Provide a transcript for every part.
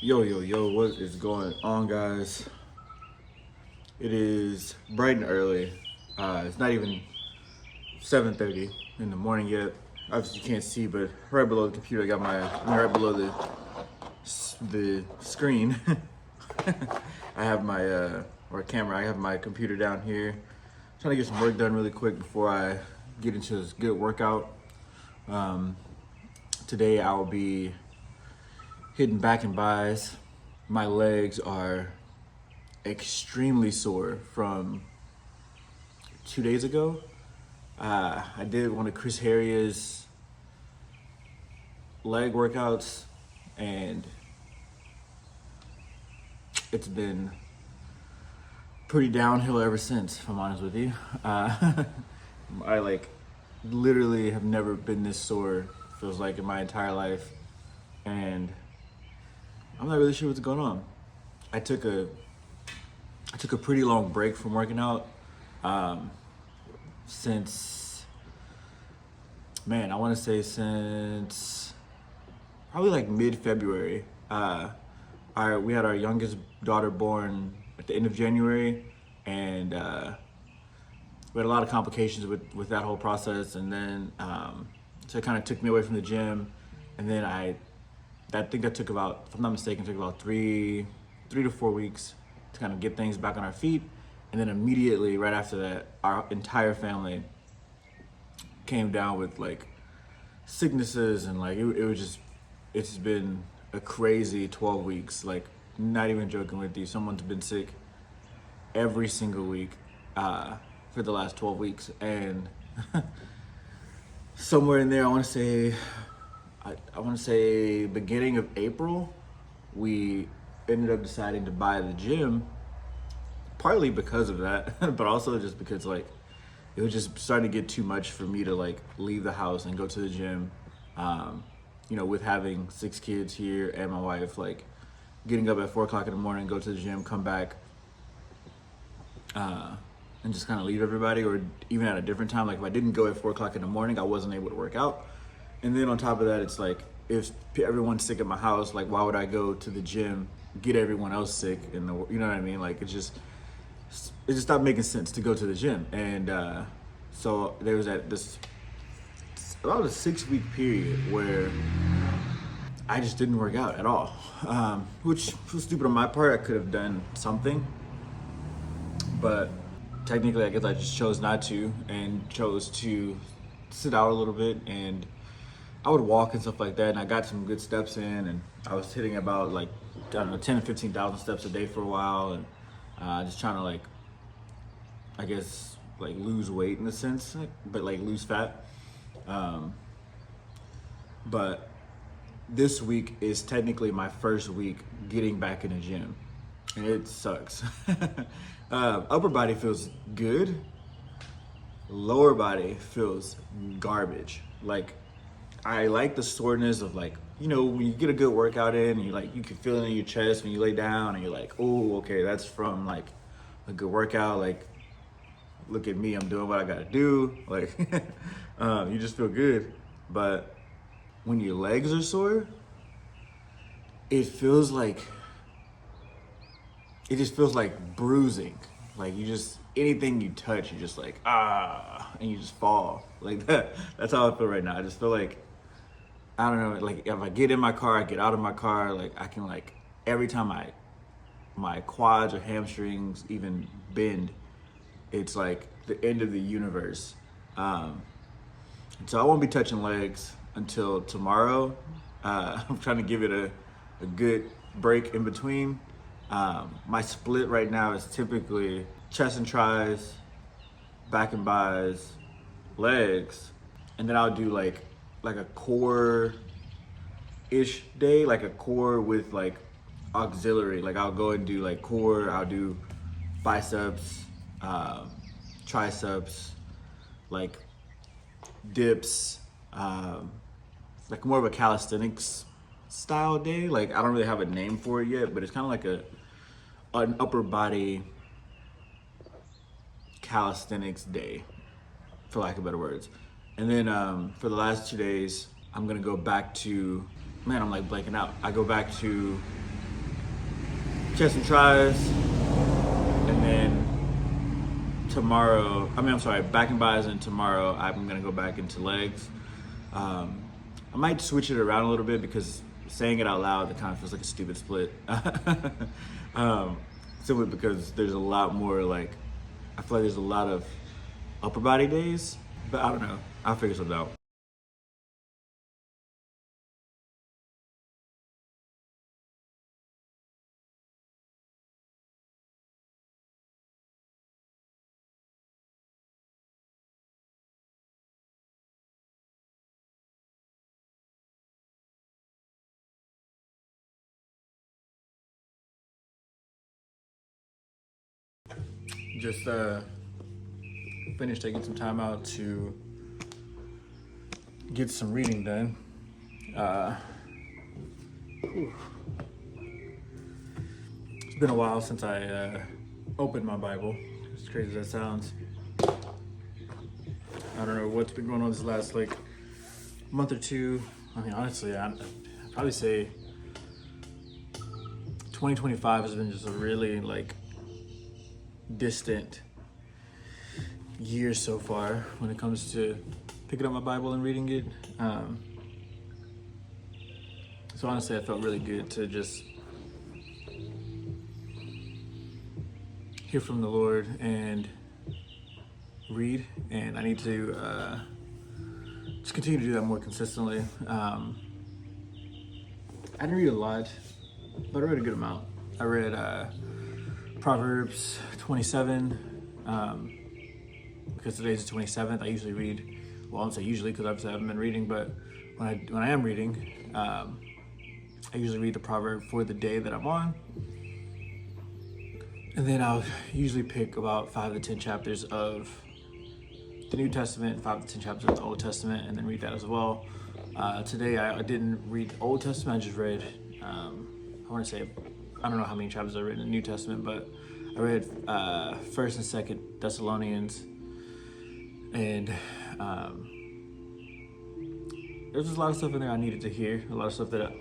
Yo, what is going on, guys? It is bright and early. It's not even 7:30 in the morning yet. Obviously, you can't see, but right below the computer, I got right below the screen. I have my or camera. I have my computer down here. Trying to get some work done really quick before I get into this good workout. Today I will be hitting back and buys. My legs are extremely sore from 2 days ago. I did one of Chris Harria's leg workouts, and it's been pretty downhill ever since, if I'm honest with you. I literally have never been this sore, feels like, in my entire life, and I'm not really sure what's going on. I took a pretty long break from working out since I want to say since probably like mid-February. We had our youngest daughter born at the end of January, and we had a lot of complications with that whole process, and then so it kind of took me away from the gym, and then I think that took about, if I'm not mistaken, took about three to 4 weeks to kind of get things back on our feet. And then immediately right after that, our entire family came down with like sicknesses, and like it's been a crazy 12 weeks. Like, not even joking with you, someone's been sick every single week for the last 12 weeks. And somewhere in there, I want to say beginning of April, we ended up deciding to buy the gym, partly because of that, but also just because like it was just starting to get too much for me to like leave the house and go to the gym. With having 6 kids here and my wife, like getting up at 4 o'clock in the morning, go to the gym, come back, and just kind of leave everybody, or even at a different time. Like if I didn't go at 4 o'clock in the morning, I wasn't able to work out. And then on top of that, it's like, if everyone's sick at my house, like why would I go to the gym, get everyone else sick, you know what I mean? Like it just stopped making sense to go to the gym. And so there was about a 6-week period where I just didn't work out at all, which was stupid on my part. I could have done something, but technically I guess I just chose not to, and chose to sit out a little bit. And I would walk and stuff like that, and I got some good steps in, and I was hitting about 10 to 15,000 steps a day for a while, and just trying to lose weight in a sense, but lose fat. But this week is technically my first week getting back in the gym, and it sucks. Upper body feels good. Lower body feels garbage. Like, I like the soreness of when you get a good workout in, and you can feel it in your chest when you lay down, and you're like, oh, okay, that's from a good workout. Like, look at me, I'm doing what I gotta do. Like, you just feel good. But when your legs are sore, it just feels like bruising. Like, anything you touch, you're just like, and you just fall. Like that. That's how I feel right now. I just feel like, I don't know, like if I get in my car, I get out of my car, like I can every time my quads or hamstrings even bend, it's like the end of the universe. So I won't be touching legs until tomorrow. I'm trying to give it a good break in between. My split right now is typically chest and tries, back and buys, legs, and then I'll do like a core-ish day, like a core with auxiliary. Like I'll go and do core, I'll do biceps, triceps, dips, more of a calisthenics style day. I don't really have a name for it yet, but it's kind of like an upper body calisthenics day, for lack of better words. And then for the last 2 days, I'm gonna go back to, I'm blanking out. I go back to chest and tries, and then back and buys, and tomorrow I'm gonna go back into legs. I might switch it around a little bit because saying it out loud, it kind of feels like a stupid split. Simply because there's a lot more like, I feel like there's a lot of upper body days, but I don't know. I'll figure something out. Just finished taking some time out to get some reading done. It's been a while since I opened my Bible, as crazy as that sounds. I don't know what's been going on this last like month or two. I mean, honestly, I'd probably say 2025 has been just a really like distant year so far when it comes to picking up my Bible and reading it. So honestly, I felt really good to just hear from the Lord and read, and I need to just continue to do that more consistently. I didn't read a lot, but I read a good amount. I read Proverbs 27, because today's the 27th. I usually read, well, I don't say usually because obviously I haven't been reading, but when I am reading, I usually read the proverb for the day that I'm on. And then I'll usually pick about 5 to 10 chapters of the New Testament, 5 to 10 chapters of the Old Testament, and then read that as well. Today I didn't read the Old Testament, I just read, I want to say, I don't know how many chapters I read in the New Testament, but I read 1st and 2nd Thessalonians, and there's just a lot of stuff in there I needed to hear, a lot of stuff that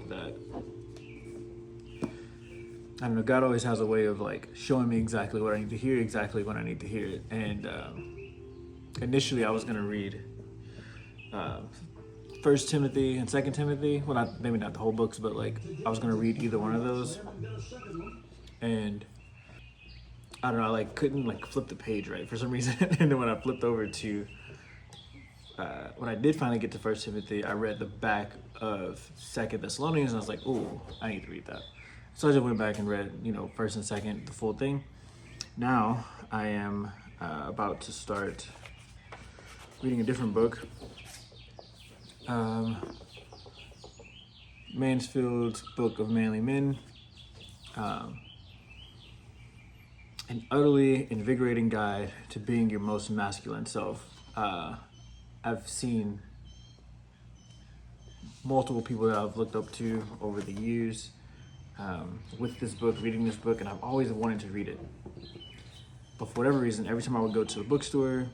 I don't know, God always has a way of like showing me exactly what I need to hear, exactly when I need to hear it. And initially I was gonna read 1 Timothy and 2 Timothy. Well, maybe not the whole books, but like I was gonna read either one of those. And I don't know, I like couldn't like flip the page right for some reason. And then when I flipped over to, when I did finally get to 1 Timothy, I read the back of 2 Thessalonians, and I was like, ooh, I need to read that. So I just went back and read, 1st and 2nd, the full thing. Now I am about to start reading a different book. Mansfield's Book of Manly Men. An utterly invigorating guide to being your most masculine self. I've seen multiple people that I've looked up to over the years with this book, reading this book, and I've always wanted to read it. But for whatever reason, every time I would go to a bookstore,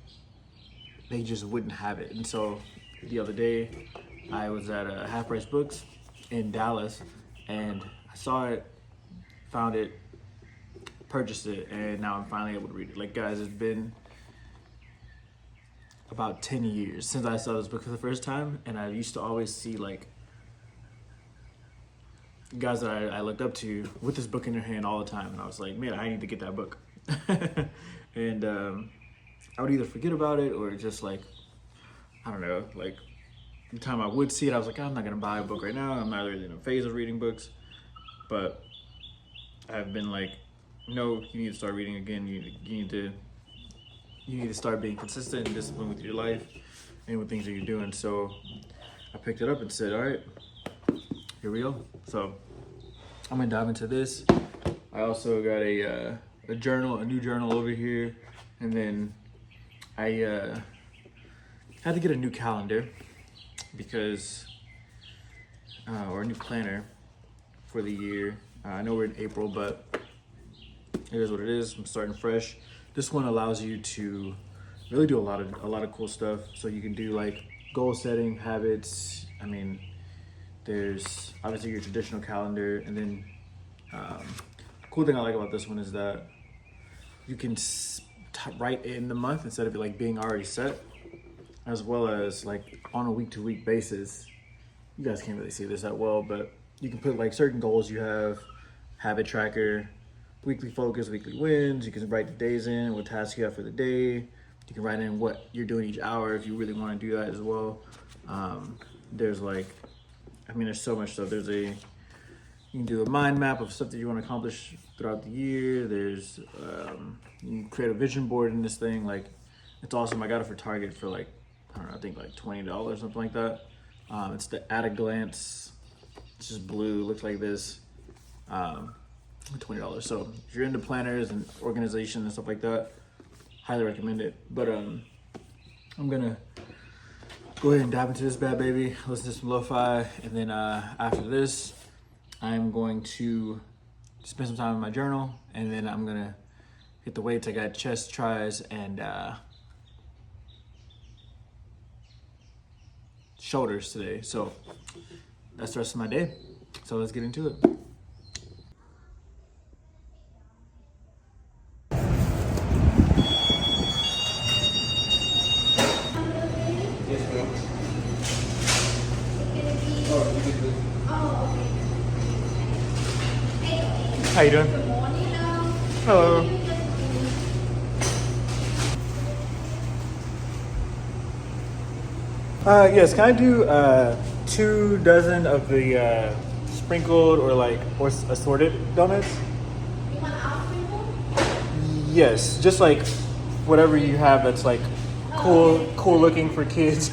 they just wouldn't have it. And so the other day, I was at Half Price Books in Dallas, and I saw it, found it, purchased it, and now I'm finally able to read it. Like, guys, it's been about 10 years since I saw this book for the first time, and I used to always see like guys that I looked up to with this book in their hand all the time, and I was like, man, I need to get that book. And I would either forget about it or just like, I don't know, like the time I would see it, I was like, I'm not gonna buy a book right now. I'm not really in a phase of reading books, but I've been like, no, you need to start reading again. You need to start being consistent and disciplined with your life and with things that you're doing. So I picked it up and said, all right, here we go. So I'm gonna dive into this. I also got a journal, a new journal over here. And then I had to get a new calendar because, or a new planner for the year. I know we're in April, but it is what it is. I'm starting fresh. This one allows you to really do a lot of cool stuff. So you can do like goal setting, habits. I mean, there's obviously your traditional calendar, and then cool thing I like about this one is that you can write in the month instead of it like being already set, as well as like on a week-to-week basis. You guys can't really see this that well, but you can put like certain goals you have, habit tracker, weekly focus, weekly wins. You can write the days in, what tasks you have for the day. You can write in what you're doing each hour if you really want to do that as well. There's like, I mean, there's so much stuff. You can do a mind map of stuff that you want to accomplish throughout the year. There's, you can create a vision board in this thing. Like, it's awesome. I got it for Target for like, I don't know, I think like $20, something like that. It's the At a Glance. It's just blue, looks like this. $20. So if you're into planners and organization and stuff like that, highly recommend it. But I'm gonna go ahead and dive into this bad baby, listen to some lo-fi, and then after this, I'm going to spend some time in my journal, and then I'm gonna hit the weights. I got chest, tries, and shoulders today. So that's the rest of my day. So let's get into it. How you doing? Good morning. Hello. Yes, can I do 2 dozen of the sprinkled or assorted donuts? You want our sprinkle? Yes, just like whatever you have that's like cool looking for kids.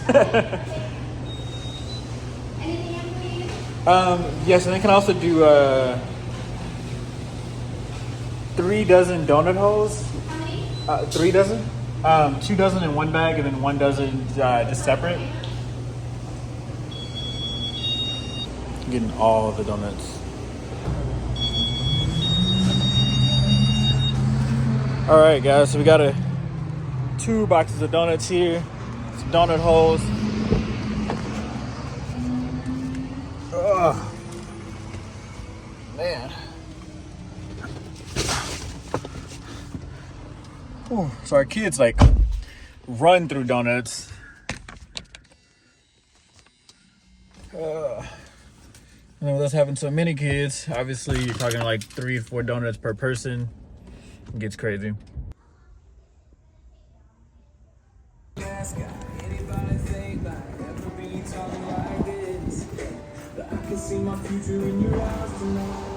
Anything else, please? Yes, and I can also do 3 dozen donut holes. How many? 3 dozen. 2 dozen in one bag, and then 1 dozen just separate. Getting all the donuts. All right, guys. So we got 2 boxes of donuts here. Some donut holes. Ugh. Man. Ooh, so our kids like run through donuts. And then with us having so many kids, obviously you're talking like 3 or 4 donuts per person. It gets crazy. Anybody think that I ever be talking like this? That I can see my future in your eyes tonight.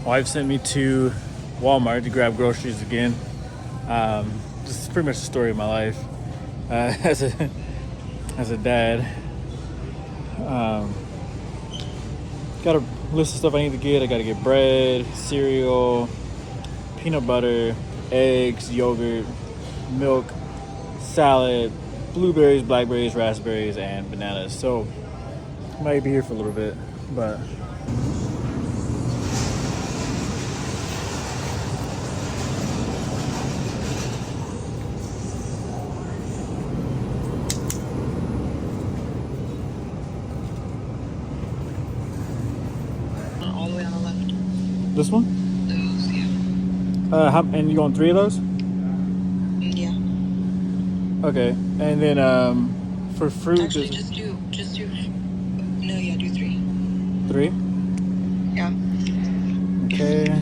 Wife sent me to Walmart to grab groceries again. This is pretty much the story of my life as a dad. Got a list of stuff I need to get. I got to get bread, cereal, peanut butter, eggs, yogurt, milk, salad, blueberries, blackberries, raspberries, and bananas. So I might be here for a little bit, but all the way on the left. this one? Those, yeah. And you want 3 of those? Yeah. Okay, and then for fruit, Actually, there's just do. No, yeah, do 3. 3. Yeah. Okay.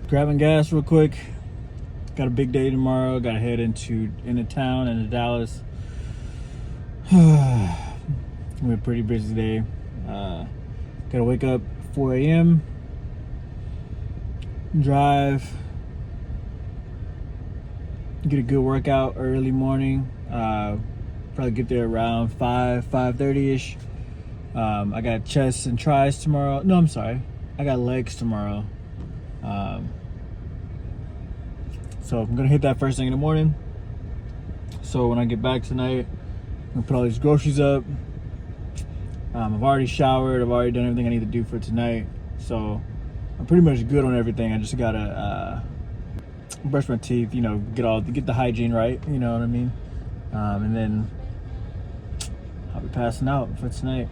Grabbing gas real quick. Got a big day tomorrow. Got to head into town, into Dallas. We had a pretty busy day. Gotta wake up 4 a.m. Drive. Get a good workout early morning. Probably get there around 5:30ish. I got chest and tries tomorrow. No, I'm sorry. I got legs tomorrow. So I'm gonna hit that first thing in the morning. So when I get back tonight, I'm gonna put all these groceries up. I've already showered. I've already done everything I need to do for tonight. So I'm pretty much good on everything. I just gotta brush my teeth, you know, get the hygiene right, you know what I mean? And then I'll be passing out for tonight.